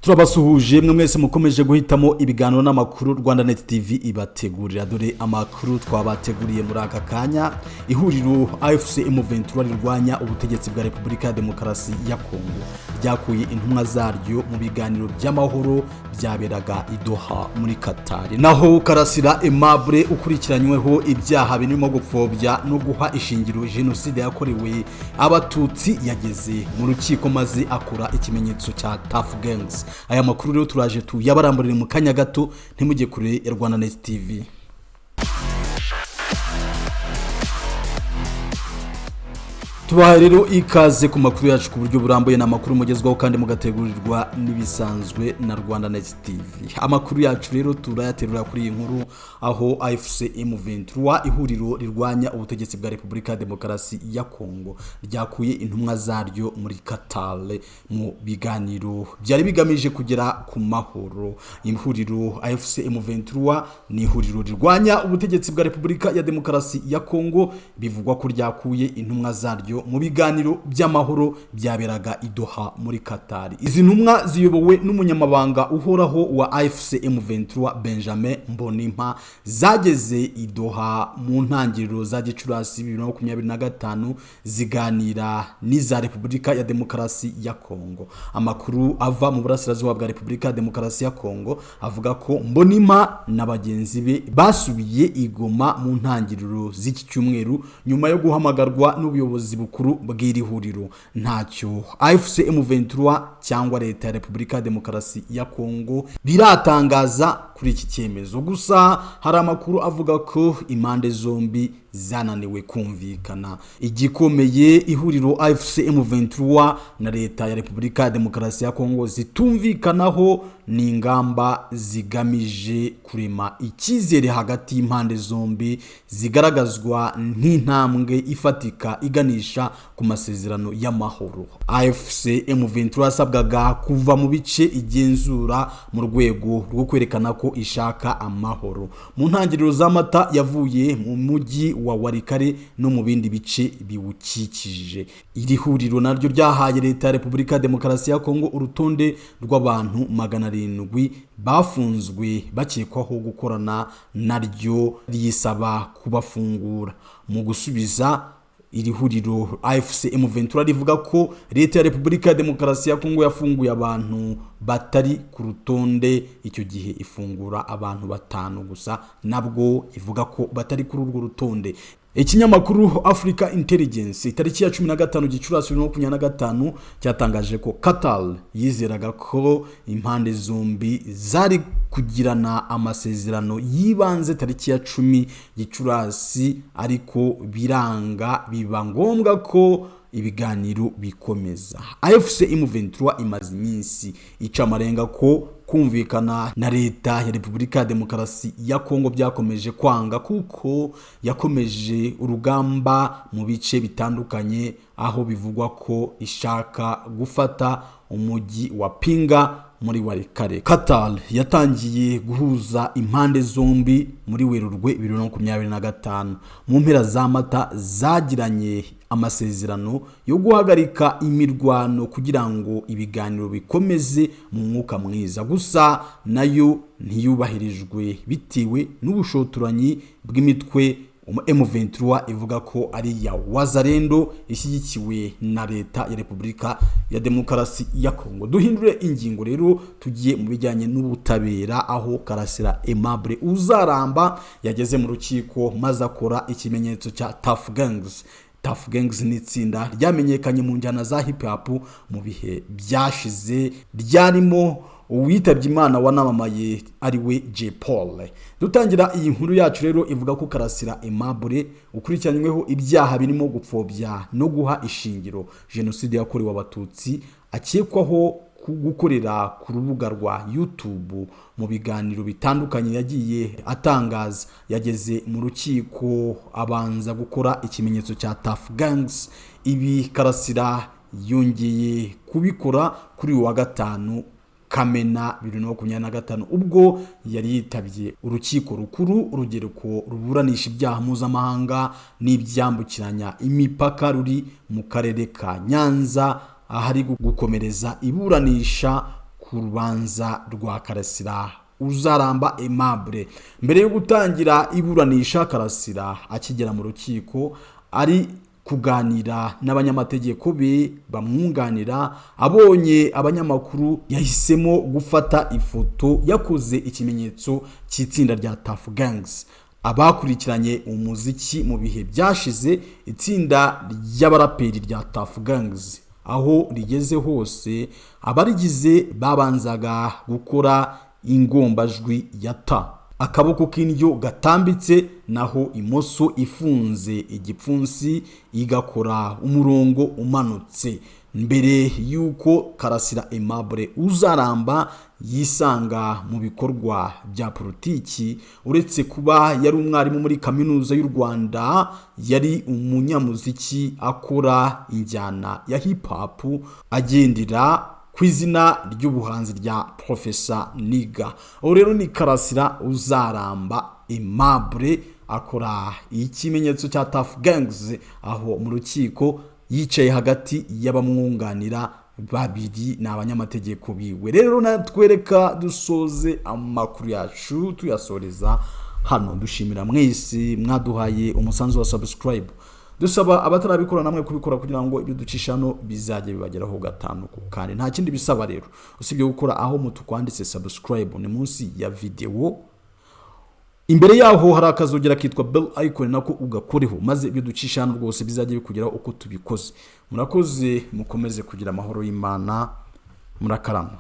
Turabasuhuje mwe mwese mukomeje guhitamo ibiganiro n'amakuru RWANDA TV ibategurira dore amakuru twabateguriye muri aka kanya. Ihuriro AFC M23 rirwanya ubutegetsi bwa Repubulika ya Demokarasi ya Congo Yakuye Intumwa Zayo mu biganiro by'amahoro byaberaga i Doha muri Qatar. Naho Karasira Aimable ukurikiranyweho ibyaha birimo gupfobya no guha ishingiro genocide yakorewe abatutsi yageze mu rukiko maze akora ikimenyetso cya Tough Gangs. Aya makuru rero turaje tuyabaramburire mu kanya gato, ntimujye kure ya RWANDA TV. Tubaha rero ikaze ku makuru yacu ku buryo burambuye n'amakuru mugezwaho kandi mugategurirwa nibisanzwe na RWANDA TV. Amakuru yacu rero turayaterura kuri iyi nkuru aho AFC M23 ihuriro rirwanya ubutegetsi bwa Repubulika ya Demokarasi ya Congo ryakuye intumwa zaryo muri Qatar mu biganiro byari bigamije kugera ku mahoro. Ihuriro AFC M23 ni ihuriro rirwanya ubutegetsi bwa Repubulika ya Demokarasi ya Congo, bivugwa ko ryakuye intumwa zaryo mu biganiro by'amahoro byaberaga i Doha muri Qatar. Izi ntumwa ziyobowe n'umunyamabanga uhoraho wa AFC M23 Benjamin Mbonimpa zageze i Doha mu ntangiriro za Gicurasi 2025 ziganira n'iza Repubulika ya Demokarasi ya Congo. Amakuru ava mu burasirazuba bwa Repubulika ya Demokarasi ya Congo avuga ko Mbonimpa na bagenzi be basubiye igoma mu ntangiriro z'iki cyumweru nyuma yo guhamagarwa n'ubuyobozi bukuru bw'iri huriro. Ntacyo AFC M23 cyangwa Leta ya Repubulika ya Demokarasi ya Congo biratangaza kuri iki cyemezo, gusa hari amakuru avuga ko impande zombi zananiwe kumvikana. Igikomeye ihuriro AFC M23 na Leta ya Repubulika ya Demokarasi ya Congo zitumvikanaho ni ingamba zigamije kurema icyizere hagati y'impande zombi zigaragazwa nk'intambwe ifatika iganisha ku masezerano y'amahoro. AFC M23 asabwaga kuva mu bice igenzura mu rwego rwo kwerekana ko ishaka amahoro. Mu ntangiriro z'amata yavuye mu mujyi wa Warikare no mu bindi bice biwukikije. Iri huriro naryo ryahaye Leta ya Repubulika ya Demokarasi ya Congo urutonde rw'abantu 700 bafunzwe bakekwaho gukorana naryo, riyisaba kubafungura. Mu gusubiza, iri huriro AFC M23 rivuga ko Leta ya Repubulika ya Demokarasi ya Congo yafunguye abantu batari ku rutonde, icyo gihe ifungura abantu 5 gusa, nabwo ivuga ko batari kuri urwo rutonde. Ikinyamakuru Africa Intelligence itariki ya 15 Gicurasi 2025 cyatangaje ko Qatar yizeraga ko impande zombi zari kugirana amasezerano yibanze tariki ya 10 Gicurasi, ariko biranga, biba ngombwa ko ibiganiro bikomeza. AFC M23 imaze iminsi ica amarenga ko kumvikana na Leta ya Repubulika ya Demokarasi ya Congo byakomeje kwanga, kuko yakomeje urugamba mu bice bitandukanye, aho bivugwa ko ishaka gufata umujyi wa Pinga muri Warikare. Qatar yatangiye guhuza impande zombi muri Werurwe 2025. Mu mpera za Mata zagiranye amasezerano yo guhagarika imirwano kugira ngo ibiganiro bikomeze mu mwuka mwiza, gusa nayo ntiyubahirijwe bitewe n'ubushotoranyi bw'imitwe M23 ivuga ko ari ya Wazalendo ishyigikiwe na Leta ya Repubulika ya Demokarasi ya Congo. Duhindure ingingo rero tugiye mu bijyanye n'ubutabera, aho Karasira Aimable uzaramba yageze mu rukiko maze akora ikimenyetso cya Tough Gangs. Tough Gangs ni itsinda ryamenyekanye mu njyana za hip hop mu bihe byashize, ryarimo uwitabye Imana wanamamaye ari we J Paul. Dutangira iyi nkuru yacu rero ivuga ko Karasira Aimable ukurikiranyweho ibyaha birimo gupfobya no guha ishingiro genocide yakorewe abatutsi akekwaho gukorera ku rubuga rwa YouTube mu biganiro bitandukanye yagiye atangaza. Yageze mu rukiko abanza gukora ikimenyetso cya Tough Gangs. Ibi Karasira yongeye kubikora kuri wa gatanu Kamena 2025 ubwo yari yitabye urukiko rukuru urugereko ruburanisha ibyaha mpuzamahanga n'ibyambukiranya imipaka ruri mu karere ka Nyanza, ahari gukomereza iburanisha ku rubanza rwa Karasira Uzaramba Aimable. Mbere yo gutangira iburanisha, Karasira akigera mu rukiko ari kuganira n'abanyamategeko be bamwunganira, abonye abanyamakuru yahisemo gufata ifoto yakoze ikimenyetso cy'itsinda rya Tough Gangs. Abakurikiranye umuziki mu bihe byashize, itsinda ry'abaraperi rya Tough Gangs aho rigeze hose abarigize babanzaga gukora ingombajwi ya ta, akaboko k'indyo gatambitse naho imoso ifunze igipfunsi igakora umurongo umanutse. Mbere yuko Karasira Aimable Uzaramba yisanga mu bikorwa bya politiki, uretse kuba yari umwarimu muri kaminuza y'u Rwanda, yari umunyamuziki akora injyana ya hip hop agendera ku izina ry'ubuhanzi rya Professor Niga. Aho rero ni Karasira Uzaramba Aimable akora ikimenyetso cya Tough Gangs aho mu rukiko yicaye hagati y'abamwunganira babiri n'abanyamategeko biwe. Rero natwereka dusoze amakuru yacu tuyasoreza hano. Dushimira mwese mwaduhaye umusanzu wa subscribe, dusaba abatarabikora namwe kubikora kugira ngo ibyo ducishano bizajye bibageraho gatanu, kandi nta kindi bisaba rero usibye gukora aho mutukwanditse subscribe ni munsi ya video. Imbere yaho hari akazogera kitwa bell icon, nako ugakoreho maze ibyo ducishano rwose bizajye bikugeraho uko tubikoze. Murakoze, mukomeze kugira amahoro y'Imana, murakarama.